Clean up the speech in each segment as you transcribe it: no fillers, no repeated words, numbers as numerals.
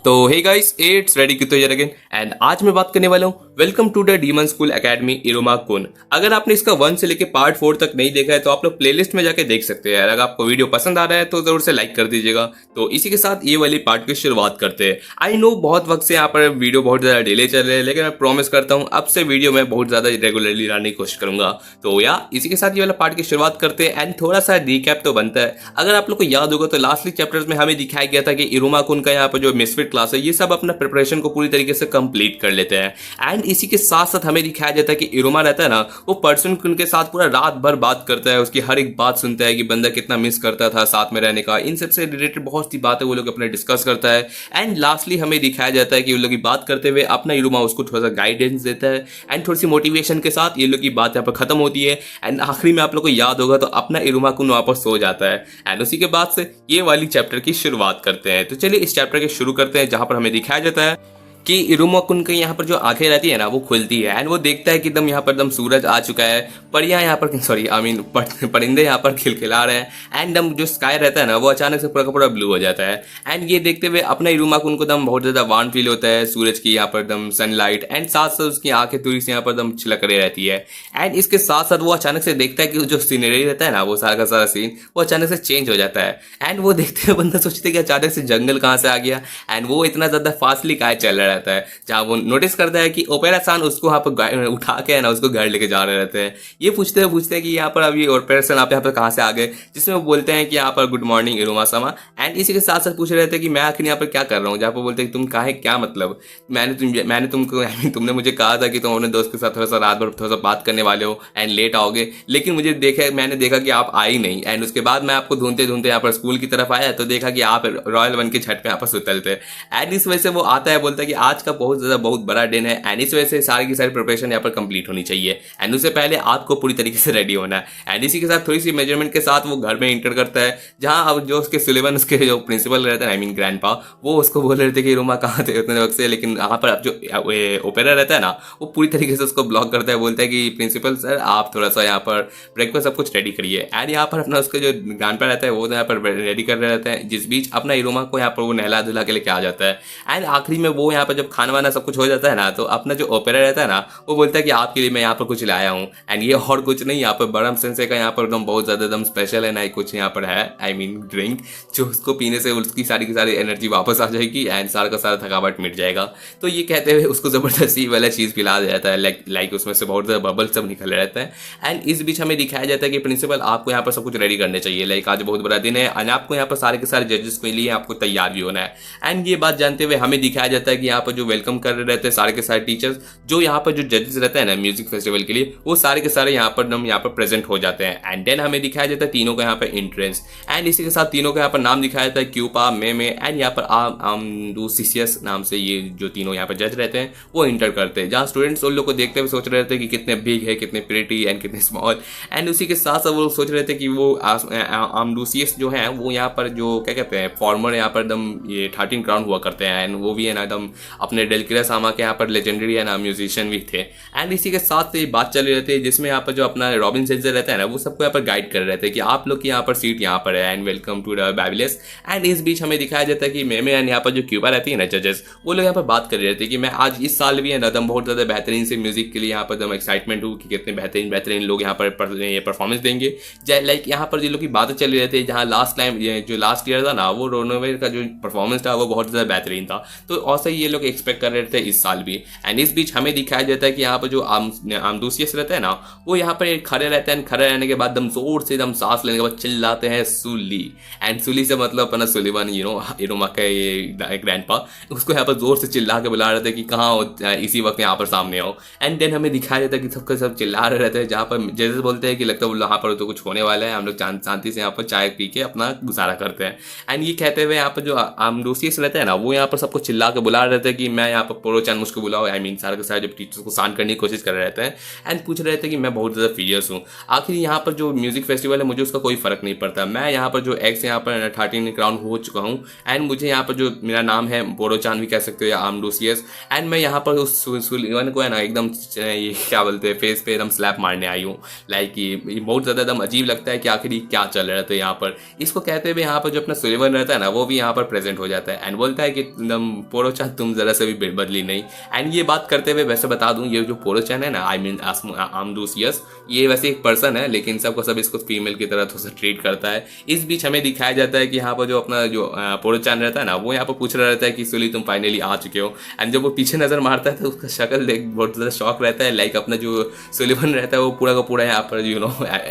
तो hey guys, it's ready कितो here again and आज मैं बात करने वाला हूँ welcome to the demon school academy Iruma kun. अगर आपने इसका 1 से लेके पार्ट 4 तक नहीं देखा है तो आप लोग प्लेलिस्ट में जाके देख सकते हैं। अगर आपको वीडियो पसंद आ रहा है तो जरूर से लाइक कर दीजिएगा। तो इसी के साथ ये वाली पार्ट की शुरुआत करते हैं। आई नो बहुत वक्त से यहाँ पर वीडियो बहुत ज़्यादा डिले चल रहे हैं, लेकिन मैं प्रॉमिस करता हूँ अब से वीडियो मैं बहुत ज़्यादा रेगुलरली लाने की कोशिश करूंगा। तो या इसी के साथ ये वाला पार्ट की शुरुआत करते हैं एंड थोड़ा सा रिकैप तो बनता है। अगर आप लोग को याद होगा तो लास्टली चैप्टर्स में हमें दिखाया गया था कि इरोमा कुन का यहाँ पर जो मिसफिट क्लास है ये सब अपना प्रिपरेशन को पूरी तरीके से कंप्लीट कर लेते हैं। एंड इसी के साथ साथ हमें दिखाया जाता है कि इरोमा रहता है ना, वो पर्सन उनके साथ पूरा रात भर बात करता है, उसकी हर एक बात सुनता है कि बंदा कितना मिस करता था साथ में रहने का। इन सब से रिलेटेड बहुत सी बातें वो लोग अपने डिस्कस करता है। एंड लास्टली हमें दिखाया जाता है कि वो लोग की बात करते हुए अपना इरोमा उसको थोड़ा सा गाइडेंस देता है एंड थोड़ी सी मोटिवेशन के साथ ये लोग की बात यहाँ पर खत्म होती है। एंड आखिरी में आप लोग को याद होगा तो अपना इरोमा कुन वापस सो जाता है। एंड उसी के बाद से ये वाली चैप्टर की शुरुआत करते हैं। तो चलिए इस चैप्टर के शुरू करते हैं, जहां पर हमें दिखाया जाता है कि इरोमा कुन के यहाँ पर जो आंखें रहती है ना वो खुलती है एंड वो देखता है कि एकदम यहाँ पर एकदम सूरज आ चुका है, परियां यहाँ पर सॉरी आई मीन परिंदे यहाँ पर खिलखिला रहे हैं एंड दम जो स्काई रहता है ना वो अचानक से पूरा का पूरा ब्लू हो जाता है। एंड ये देखते हुए अपना इरोमा कुन को एकदम बहुत ज़्यादा वार्म फील होता है सूरज की यहाँ पर एकदम सनलाइट एंड साथ साथ उसकी आंखें थोड़ी सी यहाँ पर एकदम छिलक रही रहती है। एंड इसके साथ साथ वो अचानक से देखता है कि जो सीनरी रहता है ना वो सारा का सारा सीन वो अचानक से चेंज हो जाता है। एंड वो देखते हुए बंदा सोचते है कि अचानक से जंगल कहाँ से आ गया एंड वो इतना ज़्यादा फास्टली काय चल रहा रहता है, जहाँ वो नोटिस करता है कि ओपेरा सान उसको यहाँ पर उठा के है ना उसको घर लेके जा रहे रहते हैं। ये पूछते हैं कि यहाँ पर अभी ओपेरा सान आप यहाँ पर कहाँ से आ गए, जिसमें वो बोलते हैं कि यहाँ पर गुड मॉर्निंग इरोमा सामा। एंड इसी के साथ साथ पूछ रहे थे कि मैं आखिर यहाँ पर क्या कर रहा हूँ, जहाँ पर बोलते हैं कि तुम कहाँ है, क्या मतलब मैंने तुमको तुमने मुझे कहा था कि तुम अपने दोस्त के साथ थोड़ा सा रात भर थोड़ा सा बात करने वाले हो एंड लेट आओगे, लेकिन मैंने देखा कि आप आई नहीं। एंड उसके बाद मैं आपको ढूंढते ढूंढते यहाँ पर स्कूल की तरफ आया तो देखा कि आप रॉयल वन की छत पे यहाँ पर सुतल थे। एंड इस वजह से वो आता है, बोलता है कि आज का बहुत बड़ा दिन है एंड इस वजह से सारी की सारी प्रिपरेशन यहाँ पर कंप्लीट होनी चाहिए एंड उससे पहले आपको पूरी तरीके से रेडी होना है। एंड इसी के साथ थोड़ी सी मेजरमेंट के साथ वो घर में इंटर करता है, जहाँ अब जो उसके सुलेवन उसके जो प्रिंसिपल रहता है आई मीन ग्रैंडपा, वो उसको बोल रहे थे कि रोमा कहाँ थे उतने वक्त से, लेकिन यहाँ पर अब जो ओपेरा रहता है ना वो पूरी तरीके से उसको ब्लॉक करता है, बोलता है कि प्रिंसिपल सर आप थोड़ा सा यहाँ पर ब्रेकफास्ट सब कुछ रेडी करिए। एंड यहाँ पर अपना उसका जो ग्रैंडपा रहता है वो यहाँ पर रेडी कर रहे रहते हैं, जिस बीच अपना इरोमा को यहाँ पर वो नहला धुला के लेके आ जाता है। एंड आखिरी में वो यहाँ पर जब खाना वाना सब कुछ हो जाता है ना तो अपना जो ओपेरा रहता है ना वो बोलता है कि आपके लिए मैं यहाँ पर कुछ लाया हूँ। एंड ये और कुछ नहीं, यहाँ पर बरम सेंसे का यहाँ पर एकदम बहुत ज़्यादा एकदम स्पेशल है ना कुछ यहाँ पर है आई मीन ड्रिंक, जो उसको पीने से उसकी सारी की सारी एनर्जी वापस आ जाएगी एंड सारा का सारा थकावट मिट जाएगा। तो ये कहते हुए उसको ज़बरदस्ती वाला चीज़ पिला दिया जाता है, लाइक उसमें से बहुत ज़्यादा बबल सब निकल रहता है। एंड इस बीच हमें दिखाया जाता है कि प्रिंसिपल आपको यहाँ पर सब कुछ रेडी करने चाहिए, लाइक आज बहुत बड़ा दिन है एंड आपको यहाँ पर सारे के सारे जजेस के लिए आपको तैयार भी होना है। एंड ये बात जानते हुए हमें दिखाया जाता है कि यहाँ पर जो वेलकम कर रहे रहते हैं सारे के सारे टीचर्स, जो यहाँ पर जो जजेस रहते हैं ना म्यूजिक फेस्टिवल के लिए, वो सारे के सारे यहाँ पर प्रेजेंट हो जाते हैं। एंड देन हमें दिखाया जाता है तीनों का यहाँ पर एंट्रेंस एंड इसी के साथ तीनों का यहाँ पर नाम दिखाया जाता है क्यूपा मे एंड यहाँ पर आमडूसियस नाम से ये जो तीनों यहाँ पर जज रहते हैं वो इंटर करते हैं, जहाँ स्टूडेंट्स उन लोग को देखते हुए सोच रहे थे कि कितने बिग है, कितने प्रिटी एंड कितने स्मॉल। एंड उसी के साथ साथ वो सोच रहे थे कि वो आमडूसियस जो है वो यहाँ पर जो क्या कहते हैं फॉर्मर यहाँ पर एकदम ये 13 क्राउन हुआ करते हैं एंड वो भी है ना एकदम अपने डेलकिरा सामा के यहाँ पर लेजेंडरी है ना म्यूजिशियन भी थे। एंड इसी के साथ ये बात चल रही रहती है जिसमें यहाँ पर जो अपना रॉबिन सेंसर रहता है ना वो सबको यहाँ पर गाइड कर रहे थे कि आप लोग की यहाँ पर सीट यहाँ पर है एंड वेलकम टू द बैबिलस। एंड इस बीच हमें दिखाया जाता है कि मेमे एंड यहाँ पर जो क्यूबा रहती है ना जजेस, वो लोग यहाँ पर बात कर रहे थे कि मैं आज इस साल भी है ना एकदम बहुत ज़्यादा बेहतरीन से म्यूजिक के लिए यहाँ पर एकदम एक्साइटमेंट हूँ कि कितने बेहतरीन लोग यहाँ पर परफॉर्मेंस देंगे। लाइक यहाँ पर जो लोग की बातें चल रही थी, जहाँ लास्ट टाइम जो लास्ट ईयर था ना वो रोनोवेर का जो परफॉर्मेंस था वो बहुत ज़्यादा बेहतरीन था, तो ऐसा ये लोग एक्सपेक्ट कर रहे थे इस साल भी। एंड इस बीच हमें दिखाया जाता है कि यहाँ पर जो आमदूसियस रहता है ना वो यहाँ पर खड़े रहते हैं, खड़े रहने के बाद एकदम जोर से एकदम सांस लेने के बाद चिल्लाते हैं सुली। एंड सुली से मतलब अपना सुलिवन इरोमा का ये ग्रैंडपा, उसको यहाँ पर जोर से चिल्ला के बुला रहे थे कि कहाँ हो, इसी वक्त यहाँ पर सामने आओ। एंड देन हमें दिखाया जाता है कि सबका सब चिल्ला रहे रहते हैं, जहाँ पर जजेस बोलते हैं कि लगता है यहाँ पर तो कुछ होने वाला है, हम लोग शांति से यहाँ पर चाय पी के अपना गुजारा करते हैं। एंड ये कहते हुए यहाँ पर जो आमडूसियस रहता है ना वो यहाँ पर सबको चिल्ला के बुला रहे थे है कि मैं यहाँ पर पोरो-चान मुझको बुलाओ, आई मीन सारे के सारे जब टीचर्स को शांत करने की कोशिश कर रहे रहते हैं एंड पूछ रहे थे कि मैं बहुत ज़्यादा फीरियस हूँ। आखिर यहाँ पर जो म्यूजिक फेस्टिवल है मुझे उसका कोई फ़र्क नहीं पड़ता। मैं यहाँ पर जो एक्स यहाँ पर 13 क्राउन हो चुका हूँ एंड मुझे यहाँ पर जो मेरा नाम है पोरो-चान भी कह सकते हो या आमडोसियस, एंड मैं यहाँ पर उस सुलिवान को है ना एकदम ये क्या बोलते हैं फेस पे एकदम स्लैप मारने आई हूँ। लाइक ये बहुत ज़्यादा एकदम अजीब लगता है कि आखिर ये क्या चल रहा था यहाँ पर। इसको कहते हुए यहाँ पर जो अपना सुलिवान रहता है ना वो भी यहाँ पर प्रेजेंट हो जाता है एंड बोलता है कि एकदम पोरो-चान तुम ज़रा से भी बदली नहीं। एंड ये बात करते हुए वैसे बता दूँ ये जो पोरो-चान है ना आई मीन आमडोसियस, ये वैसे एक पर्सन है लेकिन सबको सब इसको फीमेल की तरह थोड़ा सा ट्रीट करता है। इस बीच हमें दिखाया जाता है कि यहाँ पर जो अपना जो पोरो-चान रहता है ना वो यहाँ पर पूछ रहा रहता है कि सुली तुम फाइनली आ चुके हो। एंड जब वो पीछे नजर मारता है तो उसका शक्ल देख बहुत ज़्यादा शौक रहता है। लाइक अपना जो सुलिवान रहता है वो पूरा का पूरा यहाँ पर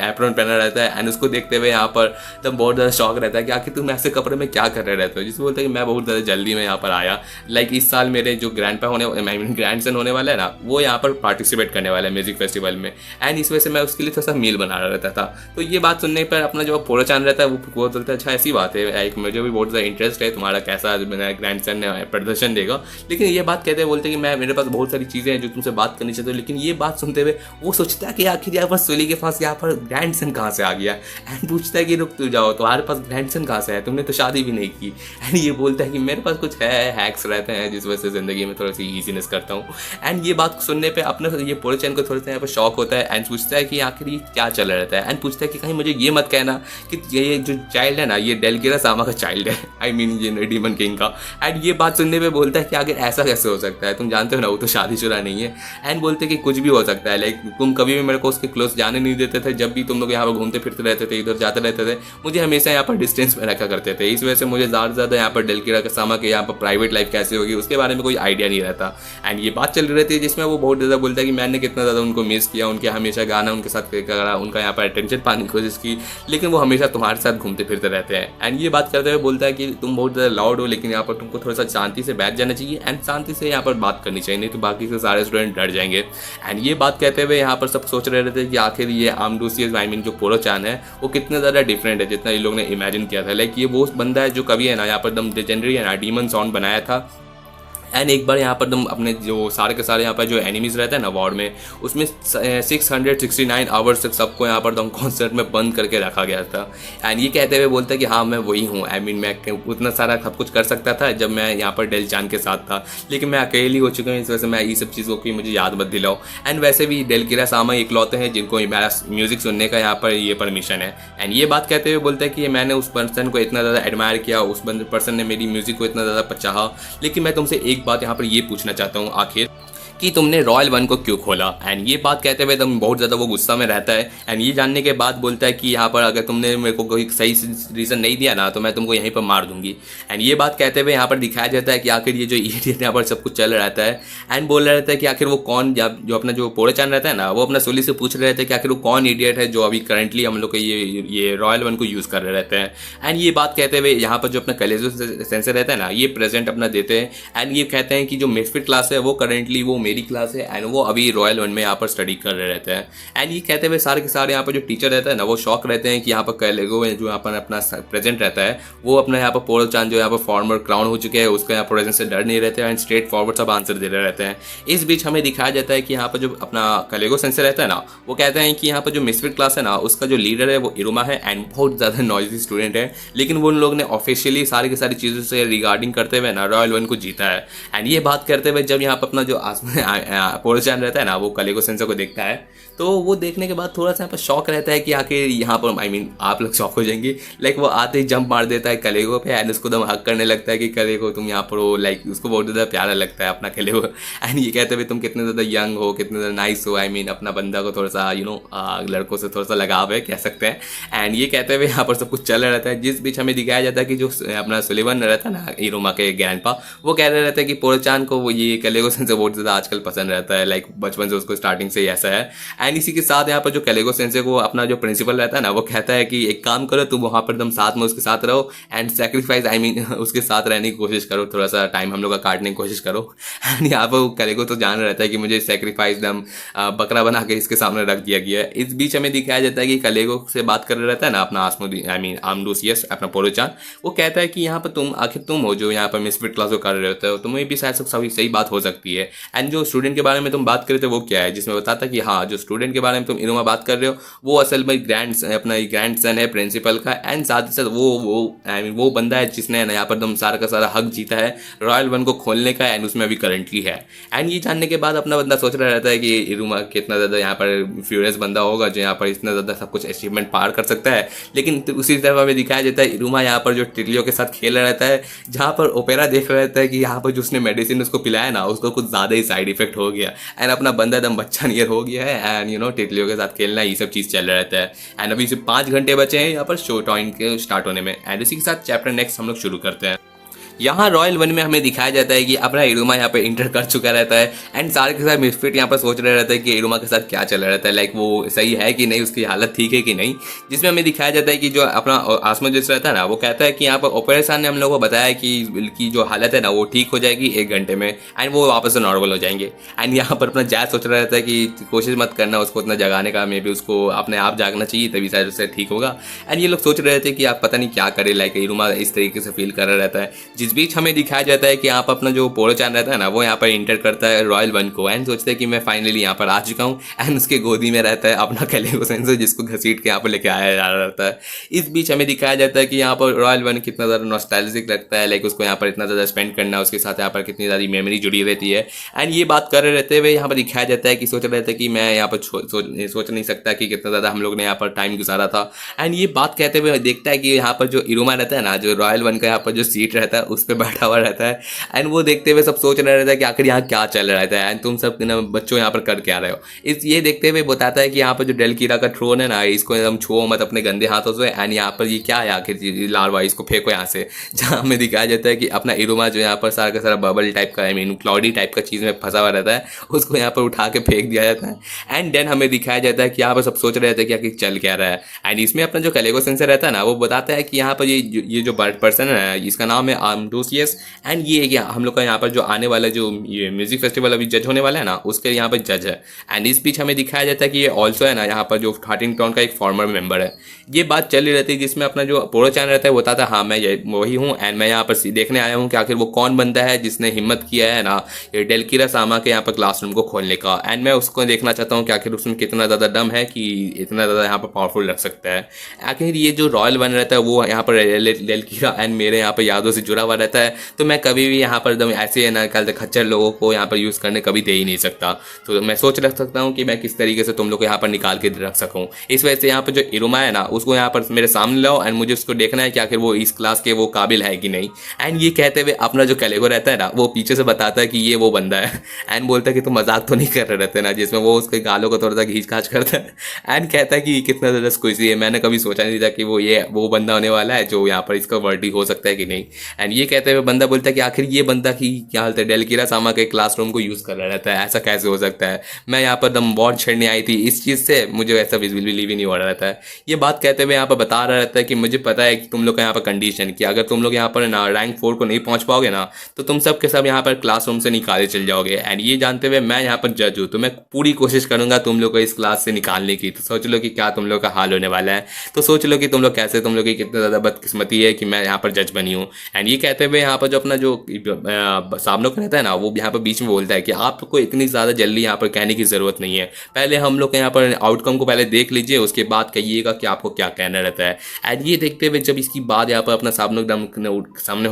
एप्रॉन पहना रहता है एंड उसको देखते हुए यहाँ पर तब बहुत ज़्यादा शौक रहता है कि आखिर तुम ऐसे कपड़े में क्या कर रहे रहते हो। जिससे बोलते हैं कि मैं बहुत ज़्यादा जल्दी में यहाँ पर आया। लाइक इस साल मेरे जो ग्रैंडपा होने आई मीन ग्रैंडसन होने वाला है ना वो यहाँ पर पार्टिसिपेट करने वाला है म्यूजिक फेस्टिवल में एंड इस वजह से मैं उसके लिए थोड़ा सा मील बना रहा रहता था। तो ये बात सुनने पर अपना जो पोरो-चान रहता है वो बोलता है अच्छा ऐसी बात है, एक मुझे भी बहुत ज़्यादा इंटरेस्ट है तुम्हारा कैसा मेरा ग्रैंडसन प्रदर्शन देगा। लेकिन ये बात कहते हैं बोलते हैं कि मैं मेरे पास बहुत सारी चीज़ें हैं जो तुमसे बात करनी चाहिए। लेकिन ये बात सुनते हुए वो सोचता है कि आखिर यहाँ पर सुली के पास यहाँ पर ग्रैंडसन कहाँ से आ गया एंड पूछता है कि रुक तू जाओ तुम्हारे पास ग्रैंडसन कहाँ से है, तुमने तो शादी भी नहीं की। एंड ये बोलता है कि मेरे पास कुछ है हैक्स रहते हैं जिस वजह से ज़िंदगी में थोड़ी सी ईजीनेस करता हूँ। एंड ये बात सुनने पर अपने ये पोरो-चान को थोड़ा सा यहाँ पर शौक होता है एंड पूछता है कि आखिर ये क्या चल रहा रहता है एंड पूछता है कि कहीं मुझे ये मत कहना कि ये जो चाइल्ड है ना ये डेलगिरा सामा का चाइल्ड है, आई मीन ये डीमन किंग का। एंड ये बात सुनने पे बोलता है कि आगे ऐसा कैसे हो सकता है, तुम जानते हो ना वो तो शादीशुदा नहीं है। एंड बोलते हैं कि कुछ भी हो सकता है, लाइक तुम कभी भी मेरे को उसके क्लोज जाने नहीं देते थे। जब भी तुम लोग यहाँ पर घूमते फिरते रहते थे इधर जाते रहते थे मुझे हमेशा यहाँ पर डिस्टेंस में रखा करते थे। इस वजह से मुझे ज़्यादा से ज़्यादा यहाँ पर डेलगिरा सामा के यहाँ पर प्राइवेट लाइफ कैसे होगी उसके बारे में कोई आइडिया नहीं रहता। एंड ये बात चल रही थी जिसमें वो बहुत ज़्यादा बोलता है कि मैंने कितना ज़्यादा उनको मिस किया, उनके हमेशा गाना उनके साथ करा, उनका यहाँ पर अटेंशन पाने की कोशिश की, लेकिन वो हमेशा तुम्हारे साथ घूमते फिरते रहते हैं। एंड ये बात करते हुए बोलता है कि तुम बहुत ज़्यादा लाउड हो लेकिन यहाँ पर तुमको थोड़ा सा शांति से बैठ जाना चाहिए एंड शांति से यहाँ पर बात करनी चाहिए, नहीं तो बाकी से सारे स्टूडेंट डर जाएंगे। एंड ये बात कहते हुए यहाँ पर सब सोच रहे थे कि आखिर ये आमडोसियस आई मीन जो पोरो-चान है वो कितना ज़्यादा डिफरेंट है जितना ये लोग ने इमेजिन किया था। लाइक ये वो बंदा है जो कभी है ना यहाँ पर एकदम लेजेंडरी है ना डीमन साउंड बनाया था। एंड एक बार यहाँ पर तुम अपने जो सारे के सारे यहाँ पर जो एनिमीज़ रहते हैं ना वॉर में उसमें 669 आवर्स तक सबको यहाँ पर तुम कॉन्सर्ट में बंद करके रखा गया था। एंड ये कहते हुए बोलता है कि हाँ मैं वही हूँ, आई मीन मैं उतना सारा सब कुछ कर सकता था जब मैं यहाँ पर डेल-चान के साथ था, लेकिन मैं अकेली हो चुका हूँ इस वजह से मैं ये सब चीज़ों की मुझे याद मत दिलाओ। एंड वैसे भी डेलगिरा सामा इकलौते हैं जिनको मेरा म्यूज़िक सुनने का यहाँ पर ये परमिशन है। एंड ये बात कहते हुए बोलता है कि मैंने उस पर्सन को इतना ज़्यादा एडमायर किया, उस पर्सन ने मेरी म्यूज़िक को इतना ज़्यादा चाहा, लेकिन मैं तुमसे एक बात यहाँ पर ये पूछना चाहता हूँ आखिर कि तुमने रॉयल वन को क्यों खोला। एंड ये बात कहते हुए तुम बहुत ज़्यादा वो गुस्सा में रहता है। एंड ये जानने के बाद बोलता है कि यहाँ पर अगर तुमने मेरे को कोई सही रीज़न नहीं दिया ना तो मैं तुमको यहीं पर मार दूंगी। एंड ये बात कहते हुए यहाँ पर दिखाया जाता है कि आखिर ये जो इडियट यहाँ पर सब कुछ चल रहता है एंड बोल रहा रहता है कि आखिर वो कौन, जो अपना जो पोरो-चान रहता है ना वो अपना सुली से पूछ रहे रहते हैं कि आखिर वो कौन इडियट है जो अभी करंटली हम लोग ये रॉयल वन को यूज़ कर रहे रहते हैं। एंड ये बात कहते हुए यहाँ पर जो अपना कलेजो सेंसर रहता है ना ये प्रेजेंट अपना देते हैं एंड ये कहते हैं कि जो मिसफिट क्लास है वो करेंटली वो मेरी क्लास है एंड वो अभी रॉयल वन में यहाँ पर स्टडी कर रहे रहते हैं। एंड ये कहते हुए सारे के सारे यहाँ पर जो टीचर रहता है ना वो शॉक रहते हैं कि यहाँ पर कैलेगो जो यहाँ पर अपना प्रेजेंट रहता है वो अपना यहाँ पर पोरो-चान जो यहाँ पर फॉर्मर क्राउन हो चुके हैं उसका यहाँ प्रेजेंट से डर नहीं रहते हैं एंड स्ट्रेट फॉरवर्ड सब आंसर दे रहे रहते हैं। इस बीच हमें दिखाया जाता है कि यहाँ पर जो अपना कैलेगो सेंसर रहता है ना वो कहते हैं कि यहाँ पर जो मिसफिट क्लास है ना उसका जो लीडर है वो इरुमा है एंड बहुत ज़्यादा नॉइजी स्टूडेंट है, लेकिन वो उन लोग ने ऑफिशियली सारी की सारी चीज़ों से रिगार्डिंग करते हुए ना रॉयल वन को जीता है। एंड ये बात करते हुए जब यहाँ पर अपना जो पोरो-चान रहता है ना वो कैलेगो सेंसर को देखता है तो वो देखने के बाद थोड़ा सा यहाँ पर शौक रहता है कि आखिर यहाँ पर आई मीन आप लोग शौक हो जाएंगे। लाइक वो आते ही जंप मार देता है कैलेगो पे एंड उसको दम हक करने लगता है कि कैलेगो तुम यहाँ पर हो। लाइक उसको बहुत ज़्यादा प्यारा लगता है अपना कैलेगो एंड ये कहते हुए तुम कितने ज़्यादा यंग हो, कितने ज़्यादा नाइस हो, आई मीन अपना बंदा को थोड़ा सा लड़कों से थोड़ा सा लगाव है कह सकते हैं। एंड ये कहते हुए यहाँ पर सब कुछ चल रहा रहता है जिस बीच हमें दिखाया जाता है कि जो अपना सुलिवान रहता है ना इरुमा के ग्रैंडपा वो कह रहे रहते हैं कि पोरो-चान को वो ये कैलेगो सेंसर बहुत ज़्यादा आजकल पसंद रहता है, लाइक बचपन से उसको स्टार्टिंग से ही ऐसा है। एंड इसी के साथ यहाँ पर जो कैलेगो सेंसे को अपना जो प्रिंसिपल रहता है ना, वो कहता है कि एक काम करो, तुम वहाँ पर एकदम साथ में उसके साथ रहो एंड सेक्रीफाइस आई मीन उसके साथ रहने की कोशिश करो, थोड़ा सा टाइम हम लोग का काटने की कोशिश करो। एंड यहाँ पर कैलेगो तो जान रहता है कि मुझे सेक्रीफाइस एकदम बकरा बना के इसके सामने रख दिया गया है। इस बीच हमें दिखाया जाता है कि कैलेगो से बात कर रहा रहता है ना अपना आसमोदी आई मीन आमडूसियस, अपना पोरोचान। वो कहता है कि यहाँ पर तुम आखिर तुम हो जो यहाँ पर मिसफिट क्लास को कर रहे होते हो, तुम्हें भी शायद सही सही बात हो सकती है। एंड जो स्टूडेंट के बारे में तुम बात कर रहे थे वो क्या है, जिसमें बताता है कि हाँ जो स्टूडेंट के बारे में तुम इरोमा बात कर रहे हो वो असल में अपना ग्रैंड सन है प्रिंसिपल का। एंड साथ ही साथ वो आई मीन वो बंदा है जिसने यहाँ पर एकदम सारा का सारा हक जीता है रॉयल वन को खोलने का, एंड उसमें अभी करंटली है। एंड ये जानने के बाद अपना बंदा सोच रहा रहता है कि इरोमा कितना ज़्यादा यहाँ पर फ्यूरियस बंदा होगा जो यहाँ पर इतना ज़्यादा सब कुछ अचीवमेंट पार कर सकता है। लेकिन उसी तरफ हमें दिखाया जाता है इरोमा यहाँ पर जो टिटलियों के साथ खेल रहा रहता है, जहाँ पर ओपेरा देख रहा रहता है कि यहाँ पर जो उसने मेडिसिन उसको पिलाया ना उसको कुछ ज़्यादा ही साइड इफेक्ट हो गया। एंड अपना बंदा एकदम बच्चा नियर हो गया है एंड टिटलियों के साथ खेलना ये सब चीज़ चल रहा रहता है। एंड अभी सिर्फ 5 घंटे बचे हैं यहाँ पर शो टाइम के स्टार्ट होने में। एंड इसी के साथ चैप्टर नेक्स्ट हम लोग शुरू करते हैं। यहाँ रॉयल वन में हमें दिखाया जाता है कि अपना इरोमा यहाँ पे इंटर कर चुका रहता है एंड सारे के साथ मिसफिट यहाँ पर सोच रहे रहता है कि इरोमा के साथ क्या चल रहा रहता है, लाइक वो सही है कि नहीं, उसकी हालत ठीक है कि नहीं। जिसमें हमें दिखाया जाता है कि जो अपना आसमोदिस रहता है ना वो कहता है कि यहाँ पर ऑपरेशन ने हम लोग को बताया कि जो हालत है ना वो ठीक हो जाएगी 1 घंटे में एंड वो वापस से नॉर्मल हो जाएंगे। एंड यहाँ पर अपना जैज सोच रहा रहता है कि कोशिश मत करना उसको उतना जगाने का, मे बी उसको अपने आप जागना चाहिए तभी शायद उससे ठीक होगा। एंड ये लोग सोच रहे थे कि आप पता नहीं क्या करें, लाइक इरोमा इस तरीके से फील कर रहा रहता है। जिस बीच हमें दिखाया जाता है कि यहाँ पर अपना जो पोरोचान रहता है ना वो यहाँ पर इंटर करता है रॉयल वन को एंड सोचता है कि मैं फाइनली यहाँ पर आ चुका हूँ। एंड उसके गोदी में रहता है अपना कैलेगो सेंसे जिसको घसीट के यहाँ पर लेके आया जा रहा रहता है। इस बीच हमें दिखाया जाता है कि यहाँ पर रॉयल वन कितना ज़्यादा नॉस्टैल्जिक लगता है, लाइक उसको यहाँ पर इतना ज़्यादा स्पेंड करना, उसके साथ यहाँ पर कितनी ज़्यादा मेमोरी जुड़ी रहती है। एंड ये बात कर रहे रहते हुए यहाँ पर दिखाया जाता है कि सोच रहे थे कि मैं यहाँ पर सोच नहीं सकता कि कितना ज़्यादा हम लोग ने यहाँ पर टाइम गुजारा था। एंड ये बात कहते हुए देखता है कि यहाँ पर जो इरोमा रहता है ना, जो रॉयल वन का यहाँ पर जो सीट रहता है उस पर बैठा हुआ रहता है। एंड वो देखते हुए सब सोच रहे रहता है कि आखिर यहाँ क्या चल रहा था एंड तुम सब बच्चों यहाँ पर कर क्या रहे हो। इस ये देखते हुए बताता है कि यहाँ पर जो डेलकीरा का थ्रोन है ना इसको एकदम छुओ मत अपने गंदे हाथों से। एंड यहाँ पर ये क्या है आखिर लार्वा, इसको फेंको यहाँ से। जहाँ हमें दिखाया जाता है कि अपना इरोमा जो यहाँ पर सारा का सारा बबल टाइप का आई मीन क्लाउडी टाइप का चीज़ में फंसा हुआ रहता है उसको यहाँ पर उठा के फेंक दिया जाता है। एंड देन हमें दिखाया जाता है कि यहाँ पर सब सोच रहे थे कि आखिर चल क्या रहा है। एंड इसमें अपना जो कैलेगो सेंसर रहता है ना वो बताता है कि यहाँ पर ये जो बर्ड पर्सन है इसका नाम है आमडोसियस एंड ये हम लोग का यहाँ पर जो आने वाला जो ये म्यूजिक फेस्टिवल अभी जज होने वाला है ना उसके यहाँ पर जज है। एंड इस बीच हमें दिखाया जाता है कि ये ऑल्सो है ना यहाँ पर जो हार्टिंग टाउन का एक फॉर्मर मेंबर है। ये बात चल रही रहती है जिसमें अपना जो पोरोचान रहता है वो बताता है हाँ मैं वही हूँ एंड मैं यहाँ पर देखने आया हूँ कि आखिर वो कौन बंदा है जिसने हिम्मत किया है ना ये डेलकीरा सामा के यहाँ पर क्लासरूम को खोलने का। एंड मैं उसको देखना चाहता हूँ कि आखिर उसमें कितना ज़्यादा दम है कि इतना ज़्यादा यहाँ पर पावरफुल रख सकता है। आखिर ये जो रॉयल वन रहता है वो यहाँ पर डेलकीरा एंड मेरे यहाँ पर यादों से जुड़ा हुआ रहता है, तो मैं कभी भी यहाँ पर एकदम ऐसे ना कल खच्चर लोगों को यहाँ पर यूज़ करने कभी दे ही नहीं सकता। तो मैं सोच रख सकता हूँ कि मैं किस तरीके से तुम लोग को यहाँ पर निकाल के रख सकूँ। इस वजह से यहाँ पर जो इरोमा है ना उसको यहाँ पर मेरे सामने लाओ एंड मुझे उसको देखना है कि आखिर वो इस क्लास के वो काबिल है कि नहीं। एंड ये कहते हुए अपना जो कैलेगो रहता है ना वो पीछे से बताता है कि ये वो बंदा है एंड बोलता है कि तुम मजाक तो नहीं कर रहे रहते ना, जिसमें वो उसके गालों को थोड़ा सा घींच खाच करता है एंड कहता है कि कितना ज़्यादा स्क्विजी है, मैंने कभी सोचा नहीं था कि वो बंदा होने वाला है जो यहाँ पर इसका वर्दी हो सकता है कि नहीं। एंड ये कहते हुए बंदा बोलता है कि आखिर ये बंदा की क्या हालत है, डेलकीरा सामा के क्लासरूम को यूज़ कर रहा रहता है, ऐसा कैसे हो सकता है। मैं यहाँ पर दम बॉन्ड छेड़ने आई थी इस चीज़ से, मुझे ऐसा बिलीव ही नहीं हो रहा रहता है। ये बात कहते हुए यहाँ पर बता रहा रहता है कि मुझे पता है कि तुम लोग का यहाँ पर कंडीशन कि अगर तुम लोग यहाँ पर ना रैंक 4 को नहीं पहुँच पाओगे ना तो तुम सब के सब यहाँ पर क्लासरूम से निकाले चल जाओगे। एंड ये जानते हुए मैं यहाँ पर जज हूँ तो मैं पूरी कोशिश करूँगा तुम लोग को इस क्लास से निकालने की। तो सोच लो कि क्या तुम लोग का हाल होने वाला है। तो सोच लो कि तुम लोग कैसे, तुम लोग की कितना ज़्यादा बदकिस्मती है कि मैं यहाँ पर जज बनी हूँ। एंड ये कहते हुए यहाँ पर जो अपना जो सामने का रहता है ना वो यहाँ पर बीच में बोलता है कि आपको इतनी ज़्यादा जल्दी यहाँ पर कहने की ज़रूरत नहीं है, पहले हम लोग यहाँ पर आउटकम को पहले देख लीजिए उसके बाद कहिएगा कि आपको क्या कहना रहता है। एंड ये देखते हुए जब इसकी बात यहाँ पर अपना सामने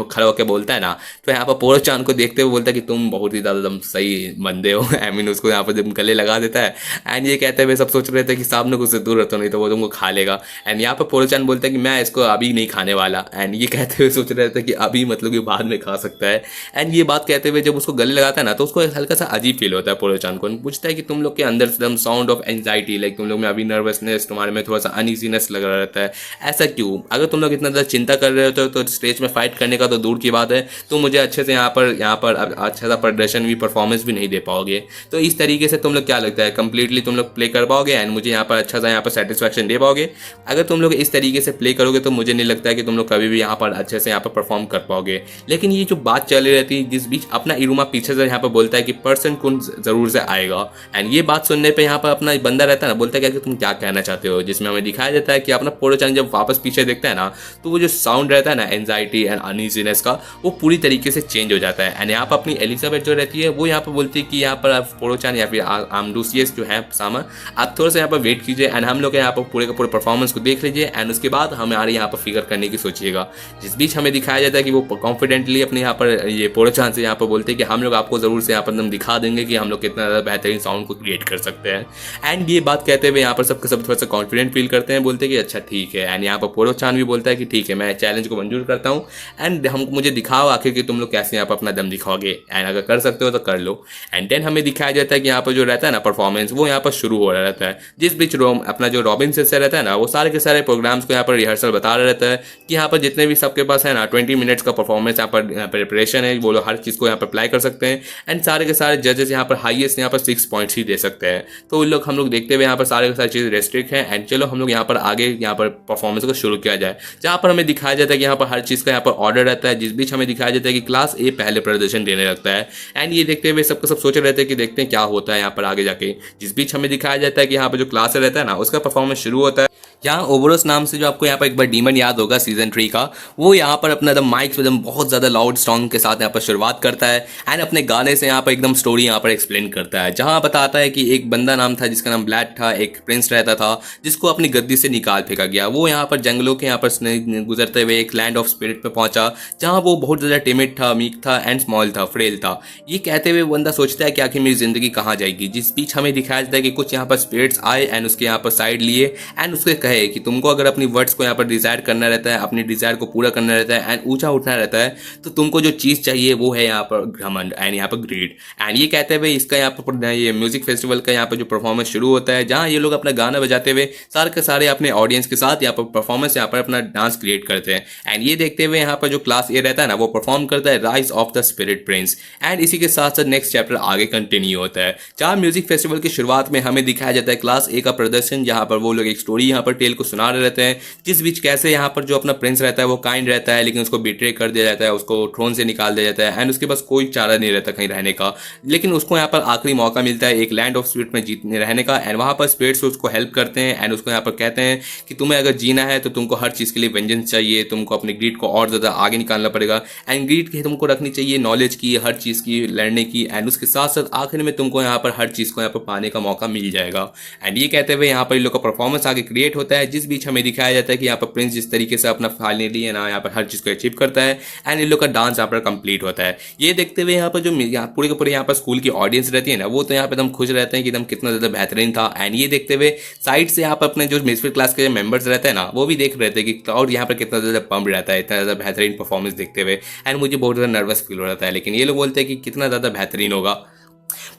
खड़ा होकर बोलता है ना तो यहाँ पर पोरोचान को देखते हुए बोलता है कि तुम बहुत ही ज़्यादा सही बंदे हो। आई मीन उसको यहाँ पर जब गले लगा देता है। एंड ये कहते हुए सब सोच रहे थे कि सामने को उससे दूर रहता नहीं तो वो तुमको खा लेगा। एंड यहाँ पर पोरोचान बोलता है कि मैं इसको अभी नहीं खाने वाला। एंड ये कहते हुए सोच रहे थे कि अभी मतलब कि बाद में खा सकता है। एंड ये बात कहते हुए जब उसको गले लगाता है ना तो उसको एक हल्का सा अजीब फील होता है पोरो-चान को। पूछता है कि तुम लोग के अंदर से एकदम साउंड ऑफ एंजाइटी, लाइक तुम लोग में अभी नर्वसनेस, तुम्हारे में थोड़ा सा अनईजीनेस लग रहा रहता है, ऐसा क्यों? अगर तुम लोग इतना ज़्यादा चिंता कर रहे हो तो स्टेज में फाइट करने का तो दूर की बात है, तो मुझे अच्छे से यहाँ पर अच्छा सा प्रदर्शन भी, परफॉर्मेंस भी नहीं दे पाओगे। तो इस तरीके से तुम लोग क्या लगता है कंप्लीटली तुम लोग प्ले कर पाओगे एंड मुझे यहाँ पर अच्छा सा यहाँ पर सेटिस्फैक्शन दे पाओगे? अगर तुम लोग इस तरीके से प्ले करोगे तो मुझे नहीं लगता है कि तुम लोग कभी भी यहाँ पर अच्छे से यहाँ पर परफॉर्म कर पाओगे। लेकिन ये जो बात चली रहती है जिस बीच अपना इरुमा पीछे से यहाँ पर बोलता है कि पर्सन कुन जरूर से आएगा। एंड ये बात सुनने पे यहाँ पर अपना बंदा रहता है ना, बोलता है कि तुम क्या कहना चाहते हो, जिसमें हमें दिखाया जाता है कि अपना पोरो-चान जब वापस पीछे देखता है ना तो वो जो साउंड रहता है ना एंजाइटी एंड अनईजीनेस का, वो पूरी तरीके से चेंज हो जाता है। एंड यहाँ पर अपनी एलिजाबेथ जो रहती है वो यहाँ पर बोलती है कि यहाँ पर आप पोरो-चान या फिर आमडूसियस जो है सामा, आप थोड़ा सा यहाँ पर वेट कीजिए एंड हम लोग यहाँ पर पूरे का पूरे परफॉर्मेंस को देख लीजिए एंड उसके बाद हमारे यहाँ पर फिगर करने की सोचिएगा। जिस बीच हमें दिखाया जाता है कि वो कॉन्फिडेंटली अपने यहाँ पर ये पोरो-चान से यहाँ पर बोलते हैं कि हम लोग आपको ज़रूर से यहाँ पर एकदम दिखा देंगे कि हम लोग कितना ज़्यादा बेहतरीन साउंड को क्रिएट कर सकते हैं। एंड ये बात कहते हुए यहाँ पर सबके सब थोड़ा सा कॉन्फिडेंट फील करते हैं, बोलते हैं कि अच्छा ठीक है। एंड यहाँ पर पोरो-चान भी बोलता है कि ठीक है, मैं चैलेंज को मंजूर करता हूँ एंड मुझे दिखाओ आखिर कि तुम लोग कैसे यहाँ पर अपना दम दिखाओगे एंड अगर कर सकते हो तो कर लो। एंड देन हमें दिखाया जाता है कि यहाँ पर जो रहता है ना परफॉर्मेंस, वो यहाँ पर शुरू हो रहा रहता है। जिस बीच अपना जो रॉबिन से रहता है ना, वो सारे के सारे प्रोग्राम्स को यहाँ पर रिहर्सल बता रहा रहता है कि यहाँ पर जितने भी सबके पास है ना 20 मिनट्स का परफॉर्मेंस यहाँ पर प्रिपरेशन है, वो लोग हर चीज़ को यहाँ पर अप्लाई कर सकते हैं एंड सारे के सारे जजेस यहाँ पर हाईएस्ट यहाँ पर 6 पॉइंट्स ही दे सकते हैं। तो हम लोग देखते हुए यहाँ पर सारे के सारी चीज़ रेस्ट्रिक्ट है एंड चलो हम लोग यहाँ पर आगे यहाँ पर परफॉर्मेंस को शुरू किया जाए, जहाँ पर हमें दिखाया जाता है कि यहाँ पर हर चीज़ का यहाँ पर ऑर्डर रहता है। जिस बीच हमें दिखाया जाता है कि क्लास ए पहले प्रदर्शन देने लगता है एंड ये देखते हुए सबको सब सोच रहे थे कि देखते हैं क्या होता है यहाँ पर आगे जाके। जिस बीच हमें दिखाया जाता है कि यहाँ पर जो क्लास रहता है ना उसका परफॉर्मेंस शुरू होता है। यहाँ ओबरोस नाम से जो आपको यहाँ पर एक बार डीमन याद होगा सीजन 3 का, वो यहाँ पर अपना एकदम माइक एकदम बहुत ज़्यादा लाउड सॉन्ग के साथ यहाँ पर शुरुआत करता है एंड अपने गाने से यहाँ पर एकदम स्टोरी यहाँ पर एक्सप्लेन करता है, जहाँ बताता है कि एक बंदा नाम था जिसका नाम ब्लैक था, एक प्रिंस रहता था जिसको अपनी गद्दी से निकाल फेंका गया। वो यहाँ पर जंगलों के यहाँ पर गुजरते हुए एक लैंड ऑफ स्पिरिट पे पहुंचा, जहाँ वो बहुत ज़्यादा टिमिड था, मीक था एंड स्मॉल था, फ्रेल था। ये कहते हुए बंदा सोचता है कि आखिर मेरी ज़िंदगी कहाँ जाएगी। जिस बीच हमें दिखाया जाता है कि कुछ यहाँ पर स्पिरिट्स आए एंड उसके यहाँ पर साइड लिए एंड उसके कहे कि तुमको अगर अपनी वर्ड्स को यहाँ पर डिज़ायर करना रहता है, अपनी डिज़ायर को पूरा करना रहता है एंड ऊंचा उठना रहता है, तो तुमको जो चीज़ चाहिए वो है यहाँ पर घमंड एंड यहाँ पर ग्रीड। एंड ये कहते हुए इसका यहाँ पर ये म्यूजिक फेस्टिवल का यहाँ पर जो परफॉर्मेंस शुरू होता है, जहाँ ये लोग अपना गाना बजाते हुए सारे के सारे अपने ऑडियंस के साथ यहाँ पर परफॉर्मेंस यहाँ पर अपना डांस क्रिएट करते हैं। एंड ये देखते हुए यहाँ पर जो क्लास ए रहता है ना वो परफॉर्म करता है rise of the spirit Prince and इसी के साथ साथ नेक्स्ट चैप्टर आगे कंटिन्यू होता है, जहाँ म्यूजिक फेस्टिवल की शुरुआत में हमें दिखाया जाता है क्लास ए का प्रदर्शन, जहाँ पर वो लोग एक स्टोरी यहाँ पर टेल को सुना रहे रहते हैं। जिस बीच कैसे यहाँ पर जो अपना प्रिंस रहता है वो काइंड रहता है लेकिन उसको बिट्रे कर दिया जाता है, उसको थ्रोन से निकाल दिया जाता है एंड उसके पास कोई चारा नहीं रहता कहीं रहने का। लेकिन उसको यहाँ पर आखिरी मौका मिलता है एक लैंड ऑफ स्पिरिट में जीतने रहने का एंड वहाँ पर स्पिरिट्स उसको हेल्प करते हैं एंड उसको यहाँ पर कहते हैं कि तुम्हें अगर जीना है तो तुमको हर चीज़ के लिए वेंजेंस चाहिए, तुमको अपने ग्रीड को और ज़्यादा आगे निकालना पड़ेगा एंड ग्रीड की तुमको रखनी चाहिए नॉलेज की, हर चीज़ की लड़ने की एंड उसके साथ साथ आखिर में तुमको यहाँ पर हर चीज़ को यहाँ पर पाने का मौका मिल जाएगा। एंड ये कहते हुए यहाँ पर इन लोग का परफॉर्मेंस आगे क्रिएट होता है। जिस बीच हमें दिखाया जाता है कि यहाँ पर प्रिंस जिस तरीके से अपना फाइनली है ना यहाँ पर हर चीज़ को अचीव करता है एंड इन लोग का डांस यहाँ पर कंप्लीट होता है। ये देखते हुए यहाँ पर जो पूरे के पूरे यहाँ पर स्कूल की ऑडियंस रहती है ना, वो तो यहाँ पर एकदम खुश रहते हैं कि एकदम कितना ज़्यादा बेहतरीन था। एंड ये देखते हुए साइड से यहाँ पर अपने जो मिसफिट क्लास के मेंबर्स रहते हैं ना, वो भी देख रहे थे कि क्लाउड यहाँ पर कितना ज़्यादा पंप रहता है इतना ज़्यादा बेहतरीन परफॉर्मेंस देखते हुए एंड मुझे बहुत ज़्यादा नर्वस फील हो रहा था। लेकिन ये लोग बोलते हैं कि कितना ज़्यादा बेहतरीन होगा।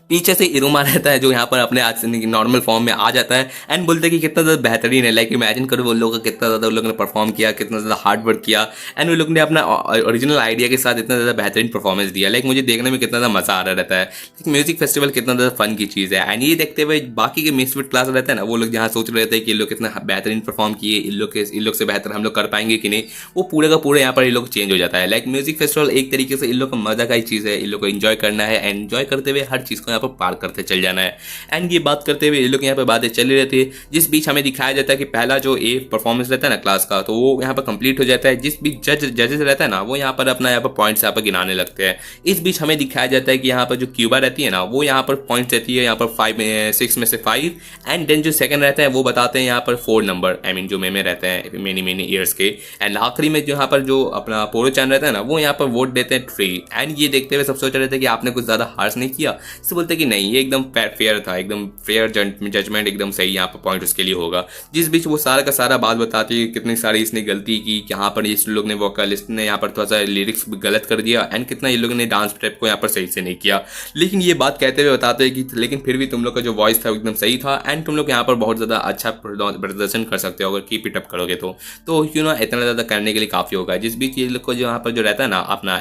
पीछे से इरुमा रहता है जो यहाँ पर अपने आज नॉर्मल फॉर्म में आ जाता है एंड बोलते हैं कि कितना ज़्यादा बेहतरीन है। लाइक इमेजिन करो वो लोगों का कितना ज़्यादा उन लोगों ने परफॉर्म किया, कितना ज़्यादा हार्ड वर्क किया एंड उन लोगों ने अपना ओरिजिनल आइडिया के साथ इतना ज़्यादा बेहतरीन परफॉर्मेंस दिया। लाइक मुझे देखने में कितना ज़्यादा मज़ा आ रहा रहता है। म्यूजिक फेस्टिवल कितना ज़्यादा फन की चीज़ है। एंड ये देखते हुए बाकी के मिसफिट क्लास रहते हैं ना, वो लोग जहाँ सोच रहे थे कि इन लोग कितना बेहतरीन परफॉर्म किए, इन लोग से बेहतर हम लोग कर पाएंगे कि नहीं, वो पूरे का पूरे यहाँ पर इन लोग चेंज हो जाता है। लाइक म्यूजिक फेस्टिवल एक तरीके से इन लोग का मज़ा का ही चीज़ है, इन लोग को इन्जॉय करना है, एन्जॉय करते हुए हर चीज़ को यहाँ पर पार करते चल जाना है। एंड ये बात करते हुए ये लोग यहाँ पर बातें चली रहती है। जिस बीच हमें दिखाया जाता है कि पहला जो ए परफॉर्मेंस रहता है ना क्लास का, तो वो यहाँ पर कंप्लीट हो जाता है। जिस बीच जजेस रहता है ना, वो यहाँ पर अपना यहाँ पर पॉइंट्स यहाँ पर गिनाने लगते हैं। इस बीच हमें दिखाया जाता है कि यहाँ पर जो क्यूबा रहती है ना, वो यहाँ पर पॉइंट्स देती है यहाँ पर 6 में से 5 एंड देन जो सेकंड रहता है वो बताते हैं यहाँ पर 4 नंबर, आई मीन जो में रहते हैं मेनी ईयर्स के। एंड आखिरी में जो यहाँ पर जो अपना पोरो-चान रहता है ना, वो यहाँ पर वोट देते हैं 3। एंड ये देखते हुए सब सोच रहे थे कि आपने कुछ ज़्यादा हार्श नहीं किया। इससे बोलते बोलते हैं कि नहीं ये एकदम फेयर था, एकदम फेयर जजमेंट, एकदम सही यहाँ पर पॉइंट उसके लिए होगा। जिस बीच वो सारा का सारा बात बताती है कितनी सारी इसने गलती की, यहाँ पर इस लोग ने वोकलिस्ट ने यहाँ पर थोड़ा सा लिरिक्स गलत कर दिया एंड कितना ये लोगों ने डांस स्टेप को यहाँ पर सही से नहीं किया। लेकिन ये बात कहते हुए बताते हैं कि लेकिन फिर भी तुम लोग का जो वॉइस था एकदम सही था एंड तुम लोग यहाँ पर बहुत ज़्यादा अच्छा प्रदर्शन कर सकते हो अगर कीप इट अप करोगे तो इतना ज़्यादा करने के लिए काफ़ी होगा। जिस बीच ये लोग को जो यहाँ पर जो रहता है ना अपना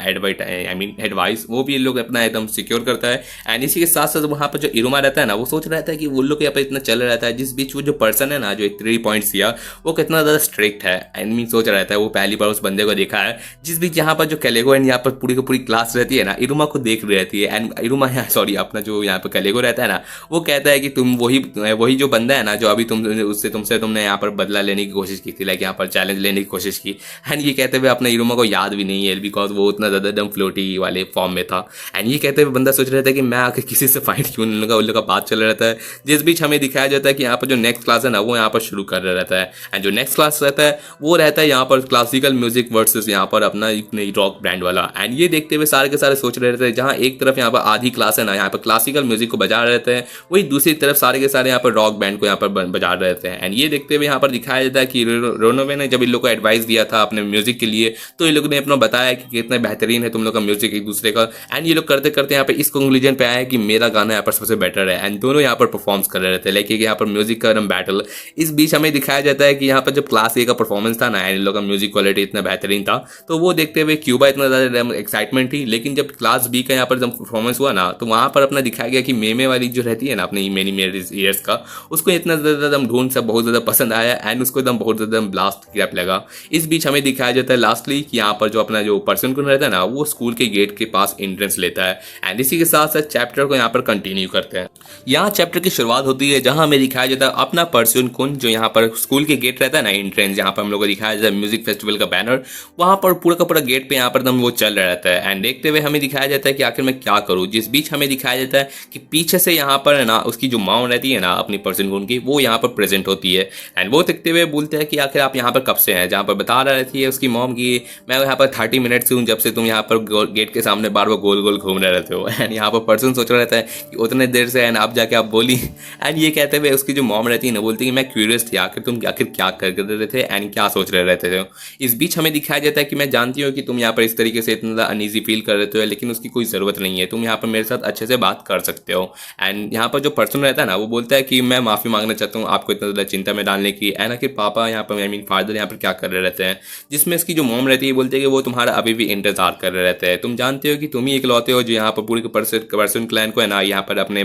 एडवाइस वो भी ये लोग अपना एकदम सिक्योर करता है। एंड इसी के साथ साथ वहाँ पर जो इरुमा रहता है ना वो सोच रहता है कि वो लोग यहाँ पर इतना चल रहता है। जिस बीच वो जो पर्सन है ना जो 3 पॉइंट्स दिया वो कितना ज़्यादा स्ट्रिक्ट है एंड मीन सोच रहता है वो पहली बार उस बंदे को देखा है। जिस बीच यहाँ पर जो कैलेगो एंड यहाँ पर पूरी की पूरी क्लास रहती है ना इरुमा को देख रही रहती है एंड इरुमा सॉरी अपना जो यहाँ पर कैलेगो रहता है ना वो कहता है कि तुम वही जो बंदा है ना जो अभी तुमने यहाँ पर बदला लेने की कोशिश की थी, लाइक यहाँ पर चैलेंज लेने की कोशिश की। एंड ये कहते हुए अपना इरुमा को याद भी नहीं है बिकॉज वो उतना ज़्यादा एकदम फ्लोटी वाले फॉर्म में था। एंड ये कहते हुए बंदा सोच रहा था कि मैं आके किसी से फाइट क्यों नहीं लूँगा, उन लोग का बात चल रहता है। जिस बीच हमें दिखाया जाता है कि यहाँ पर जो नेक्स्ट क्लास है ना वो यहाँ पर शुरू कर रहा रहता है एंड जो नेक्स्ट क्लास रहता है वो रहता है यहाँ पर क्लासिकल म्यूजिक वर्सेस यहाँ पर अपना रॉक बैंड वाला। एंड ये देखते हुए सारे के सारे सोच रहे रहते हैं जहाँ एक तरफ यहाँ पर आधी क्लास है ना यहाँ पर क्लासिकल म्यूजिक को बजा रहे रहते हैं, वही दूसरी तरफ सारे के सारे यहाँ पर रॉक बैंड को यहाँ पर बजा रहे रहते हैं। एंड ये देखते हुए यहाँ पर दिखाया जाता है कि रोनोवे ने जब इन लोग को एडवाइस दिया था अपने म्यूजिक के लिए तो इन लोगों ने अपना बताया कि कितना बेहतरीन है तुम लोग का म्यूजिक एक दूसरे का। एंड ये लोग करते करते यहाँ पर इस कंक्लूजन पे आया कि मेरा गाना यहाँ पर सबसे बेटर है एंड दोनों यहाँ पर परफॉर्म्स कर रहे थे लेकिन यहाँ पर म्यूजिक का बैटल। इस बीच हमें दिखाया जाता है कि यहाँ पर जब क्लास ए का परफॉर्मेंस था ना एंड इन लोग का म्यूजिक क्वालिटी इतना बेहतरीन था तो वो देखते हुए क्यूबा इतना ज़्यादा एक्साइटमेंट थी। लेकिन जब क्लास बी का यहाँ पर जब परफॉर्मेंस हुआ ना तो वहाँ पर अपना दिखाया गया कि मेमे वाली जो रहती है ना अपने मेनी ईयर्स का उसको इतना ज़्यादा एकदम ढूंढ सब बहुत ज़्यादा पसंद आया एंड उसको एकदम बहुत ज़्यादा ब्लास्ट क्रैप लगा। इस बीच हमें दिखाया जाता है लास्टली कि यहाँ पर जो अपना जो पर्सन को रहता है ना वो स्कूल के गेट के पास एंट्रेंस लेता है। एंड इसी के साथ साथ चैप्टर को यहाँ पर कंटिन्यू करते हैं। यहाँ चैप्टर की शुरुआत होती है जहाँ हमें दिखाया जाता है अपना पर्सन कौन जो यहाँ पर स्कूल के गेट रहता है ना एंट्रेंस जहाँ पर हम लोग को दिखाया जाता है म्यूजिक फेस्टिवल का बैनर, वहाँ पर पूरा का पूरा गेट पे यहाँ पर एकदम वो चल रहा रहता है। एंड देखते हुए हमें दिखाया जाता है कि आखिर मैं क्या करूँ। जिस बीच हमें दिखाया जाता है कि पीछे से यहाँ पर है ना उसकी जो मॉम रहती है ना अपनी पर्सन कौन की वो यहाँ पर प्रेजेंट होती है एंड वो देखते हुए बोलते हैं कि आखिर आप यहाँ पर कब से हैं, जहाँ पर बता रहा रहती है उसकी मॉम की मैं यहाँ पर 30 मिनट से हूँ जब से तुम यहाँ पर गेट के सामने बार बार गोल गोल घूम रहे रहते हो। एंड यहाँ पर पर्सन सोच रहा रहता है कि उतने देर से एंड आप जाके आप बोली। एंड ये कहते हुए उसकी जो मॉम रहती है ना बोलती है कि मैं क्यूरियस थी आखिर तुम आखिर क्या कर रहे थे एंड क्या सोच रहे रहते थे। इस बीच हमें दिखाया जाता है कि मैं जानती हूँ कि तुम यहाँ पर इस तरीके से इतना ज़्यादा अनईजी फील कर रहे हो लेकिन उसकी कोई ज़रूरत नहीं है, तुम यहाँ पर मेरे साथ अच्छे से बात कर सकते हो। एंड यहाँ पर जो पर्सन रहता है ना वो बोलता है कि मैं माफ़ी मांगना चाहता हूँ आपको इतना ज़्यादा चिंता में डालने की। एंड आखिर पापा यहाँ पर फादर यहाँ पर क्या कर रहे रहते हैं, जिसमें इसकी जो मॉम रहती है बोलते हैं कि वो तुम्हारा अभी भी इंतजार कर रहे रहते हैं। तुम जानते हो कि तुम ही इकलौते हो जो यहाँ पर पूरे पर्सन क्लैन को है ना यहाँ पर अपने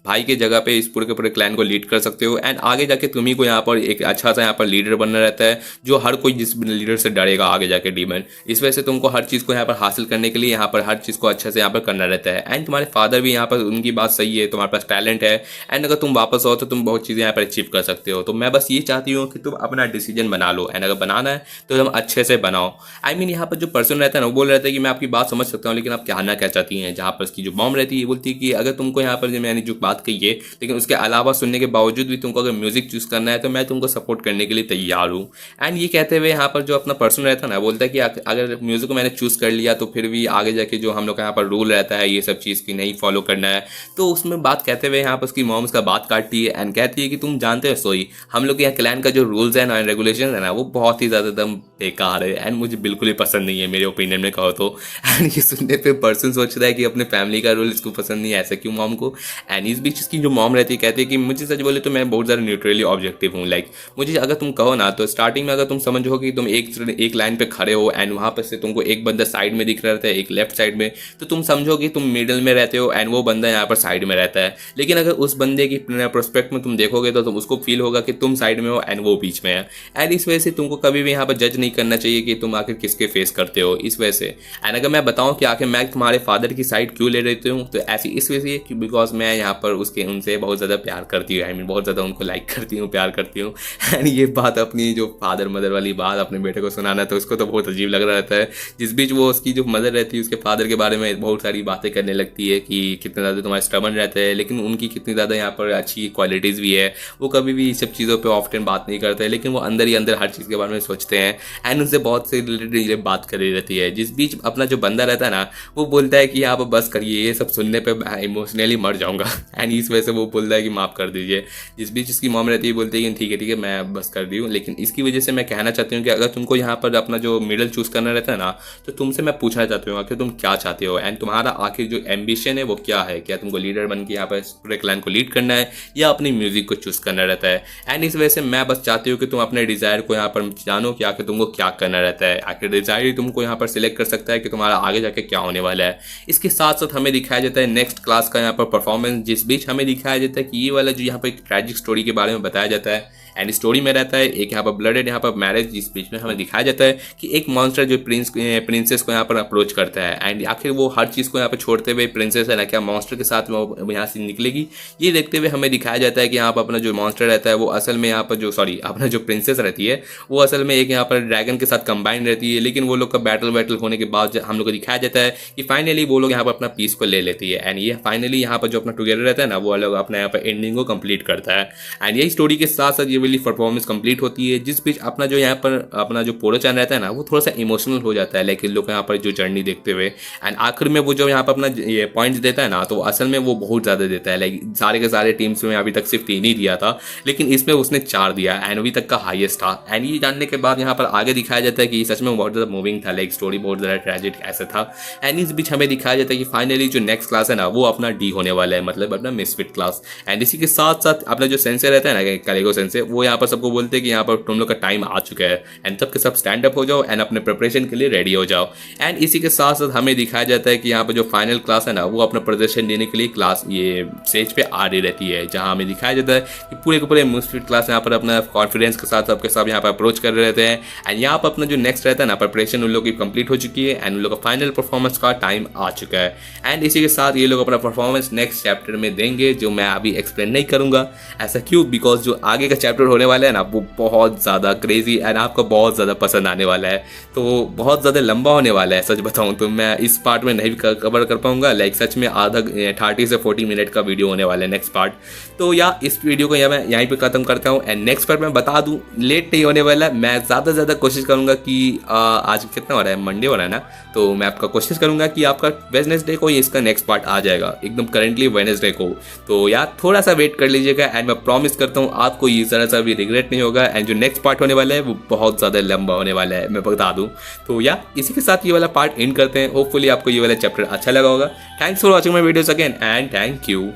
भाई के जगह पे इस पूरे के पूरे क्लैन को लीड कर सकते हो एंड आगे जाके तुम्ही को यहाँ पर एक अच्छा सा यहाँ पर लीडर बनना रहता है जो हर कोई जिस लीडर से डरेगा आगे जाके डीमन। इस वजह से तुमको हर चीज़ को यहाँ पर हासिल करने के लिए यहाँ पर हर चीज़ को अच्छे से यहाँ पर करना रहता है। एंड तुम्हारे फादर भी यहाँ पर उनकी बात सही है, तुम्हारे पास टैलेंट है एंड अगर तुम वापस आओ तो तुम बहुत चीज़ें यहाँ पर अचीव कर सकते हो। तो मैं बस ये चाहती हूँ कि तुम अपना डिसीजन बना लो एंड अगर बनाना है तो तुम अच्छे से बनाओ। आई मीन यहाँ पर जो पर्सन रहता है ना वो बोल रहता है कि मैं आपकी बात समझ सकता हूँ लेकिन आप कहना क्या चाहती हैं। जहाँ पर उसकी जो मॉम रहती है बोलती है कि अगर तुमको यहाँ पर मैंने जो बात कही है लेकिन उसके अलावा सुनने के बावजूद भी तुमको अगर म्यूजिक चूज़ करना है तो मैं तुमको सपोर्ट करने के लिए तैयार हूँ। एंड ये कहते हुए यहाँ पर जो अपना पर्सन रहता है ना बोलता है कि अगर म्यूजिक को मैंने चूज़ कर लिया तो फिर भी आगे जाके जो हम लोग का यहाँ पर रूल रहता है ये सब चीज़ की नहीं फॉलो करना है। तो उसमें बात कहते हुए यहाँ पर उसकी मॉम उसका बात काटती है एंड कहती है कि तुम जानते हो सोई हम लोग के यहाँ क्लैन का जो रूल्स है एंड रेगुलेशन है ना वो बहुत ही ज़्यादा एकदम बेकार है एंड मुझे बिल्कुल ही पसंद नहीं है मेरे ओपिनियन में कहो तो। एंड ये सुनने पे पर्सन सोच रहा है कि अपने फैमिली का रूल इसको पसंद नहीं है, ऐसा क्यों मॉम को। एंड इस बीच इसकी जो मॉम रहती है कहती है कि मुझे सच बोले तो मैं बहुत ज़्यादा न्यूट्रली ऑब्जेक्टिव हूँ। लाइक मुझे अगर तुम कहो ना तो स्टार्टिंग में अगर तुम समझो कि तुम एक लाइन पे खड़े हो एंड वहाँ पर से तुमको एक बंदा साइड में दिख रहा रहता है एक लेफ्ट साइड में तो तुम समझो कि तुम मिडिल में रहते हो एंड वो बंदा यहाँ पर साइड में रहता है। लेकिन अगर उस बंदे की प्रोस्पेक्ट में तुम देखोगे तो तुम उसको फील होगा कि तुम साइड में हो एंड वो बीच में है। एंड इस वजह से तुमको कभी भी यहाँ पर जज नहीं करना चाहिए कि तुम आखिर किसके फेस करते हो इस वजह से। एंड अगर मैं बताऊँ कि आखिर मैं तुम्हारे फादर की साइड क्यों ले रहती हूँ तो ऐसी इस वजह से बिकॉज मैं यहाँ पर उनसे बहुत ज़्यादा प्यार करती हूँ। आई मीन बहुत ज़्यादा उनको लाइक करती हूँ, प्यार करती हूँ। एंड ये बात अपनी जो फादर मदर वाली बात अपने बेटे को सुनाना तो उसको तो बहुत अजीब लग रहा रहता है। जिस बीच वो उसकी जो मदर रहती है उसके फादर के बारे में बहुत सारी बातें करने लगती है कि कितने ज़्यादा तुम्हारे स्टबर्न रहते हैं लेकिन उनकी कितनी ज़्यादा यहाँ पर अच्छी क्वालिटीज़ भी है। वो कभी भी इस सब चीज़ों पे ऑफ्टन बात नहीं करते हैं लेकिन वो अंदर ही अंदर हर चीज़ के बारे में सोचते हैं। एंड उनसे बहुत से रिलेटेड बात कर रही रहती है। जिस बीच अपना जो बंदा रहता है ना वो बोलता है कि आप बस करिए, ये सब सुनने पे मैं इमोशनली मर जाऊंगा एंड इस वजह से वो बोलता है कि माफ़ कर दीजिए। जिस बीच इसकी मॉम रहती है बोलती है कि ठीक है मैं बस कर दी हूँ। लेकिन इसकी वजह से मैं कहना चाहती हूँ कि अगर तुमको यहाँ पर अपना जो मिडल चूज़ करना रहता है ना तो तुमसे मैं पूछना चाहती हूँ आखिर तुम क्या चाहते हो एंड तुम्हारा आखिर जो एम्बिशन है वो क्या है। क्या तुमको लीडर बन के यहाँ पर पूरे क्लैन को लीड करना है या अपनी म्यूजिक को चूज़ करना रहता है। एंड इस वजह से मैं बस चाहती हूँ कि तुम अपने डिज़ायर को यहाँ पर जानो कि आखिर तुमको क्या करना रहता है। आखिर डिज़ायर ही तुमको यहाँ पर सिलेक्ट कर सकता है कि तुम्हारा आगे जाके क्या होने वाला है। इसके साथ साथ हमें दिखाया जाता है नेक्स्ट क्लास का यहाँ पर परफॉर्मेंस, जिस बीच हमें दिखाया जाता है कि ये वाला जो यहाँ पर एक ट्रैजिक स्टोरी के बारे में बताया जाता है एंड स्टोरी में रहता है एक यहाँ पर ब्लडेड यहाँ पर मैरिज, जिस बीच में हमें दिखाया जाता है कि एक मॉन्स्टर जो प्रिंसेस को यहाँ पर अप्रोच करता है एंड आखिर वो हर चीज़ को यहाँ पर छोड़ते हुए प्रिंसेस है ना क्या मॉन्स्टर के साथ वो यहाँ से निकलेगी, ये देखते हुए हमें दिखाया जाता है कि यहाँ पर अपना जो मॉन्स्टर रहता है वो असल में यहाँ पर जो अपना जो प्रिंसेस रहती है वो असल में एक यहाँ पर ड्रैगन के साथ कंबाइंड रहती है। लेकिन वो लोग का बैटल होने के बाद हम लोग को दिखाया जाता है कि फाइनली वो लोग यहाँ पर अपना पीस को ले लेती है एंड ये फाइनली यहाँ पर जो अपना टुगेदर रहता है ना वो अलग अपना यहाँ पर एंडिंग को कंप्लीट करता है। एंड यही स्टोरी के साथ साथ ये वाली परफॉर्मेंस कंप्लीट होती है, जिस बीच अपना जो यहाँ पर अपना जो पोरो-चान रहता है ना वो थोड़ा सा इमोशनल हो जाता है लेकिन लोग यहाँ पर जो जर्नी देखते हुए एंड आखिर में वो जो यहाँ पर अपना ये पॉइंट्स देता है ना तो असल में वो बहुत ज़्यादा देता है। लाइक सारे के सारे टीम्स में अभी तक सिर्फ 3 ही दिया था लेकिन इसमें उसने 4 दिया एंड अभी तक का हाईएस्ट था। एंड ये जानने के बाद यहाँ पर आगे दिखाया जाता है कि सच में बहुत ज़्यादा मूविंग था, लाइक स्टोरी बहुत ज़्यादा ट्रेजिक ऐसा था। एंड इस बीच हमें दिखाया जाता है कि फाइनली जो नेक्स्ट क्लास है ना वो अपना डी होने वाला है, मतलब अपना मिसफिट क्लास। एंड इसी के साथ साथ अपना जो सेंसे रहता है ना कालेगो सेंसे, वो यहाँ पर सबको बोलते हैं कि यहाँ पर तुम लोग का टाइम आ चुका है एंड सब के सब स्टैंड अप हो जाओ एंड अपने प्रिपरेशन के लिए रेडी हो जाओ। एंड इसी के साथ साथ हमें दिखाया जाता है कि यहाँ पर जो फाइनल क्लास है ना वो अपना प्रदर्शन देने के लिए क्लास ये स्टेज पे आ रही रहती है, जहाँ हमें दिखाया जाता है कि पूरे के पूरे मिसफिट क्लास यहाँ पर अपना कॉन्फिडेंस के साथ सबके साथ यहाँ पर अप्रोच कर रहे रहते हैं। एंड यहाँ पर अपना जो नेक्स्ट रहता है ना प्रिपरेशन उन लोग की कंप्लीट हो चुकी है एंड उन लोग का फाइनल परफॉर्मेंस का टाइम आ चुका है। एंड इसी के साथ ये लोग अपना परफॉर्मेंस नेक्स्ट चैप्टर में देंगे जो मैं अभी एक्सप्लेन नहीं करूँगा। ऐसा क्यों? बिकॉज जो आगे का चैप्टर होने वाला है ना वो बहुत ज़्यादा क्रेजी एंड आपको बहुत ज़्यादा पसंद आने वाला है, तो बहुत ज़्यादा लंबा होने वाला है। सच बताऊँ तो मैं इस पार्ट में नहीं कवर कर पाऊँगा, लाइक सच में आधा 30 से 40 मिनट का वीडियो होने वाला है नेक्स्ट पार्ट। तो या इस वीडियो को मैं यहीं पे ख़त्म करता हूँ एंड नेक्स्ट पार्ट मैं बता दूँ लेट नहीं होने वाला है। मैं ज़्यादा से ज़्यादा कोशिश करूँगा कि आज कितना हो रहा है, मंडे हो रहा है ना, तो मैं आपका कोशिश करूँगा कि आपका वेडनेसडे को इसका नेक्स्ट पार्ट आ जाएगा एकदम करेंटली वेडनेसडे को। तो यार थोड़ा सा वेट कर लीजिएगा एंड मैं प्रॉमिस करता हूँ आपको ये ज़रा सा भी रिग्रेट नहीं होगा। एंड जो नेक्स्ट पार्ट होने वाला है वो बहुत ज़्यादा लंबा होने वाला है, मैं बता दूँ। तो या इसी के साथ ये वाला पार्ट एंड करते हैं। होपफुली आपको ये वाला चैप्टर अच्छा लगा होगा। Thanks for watching my videos again and thank you.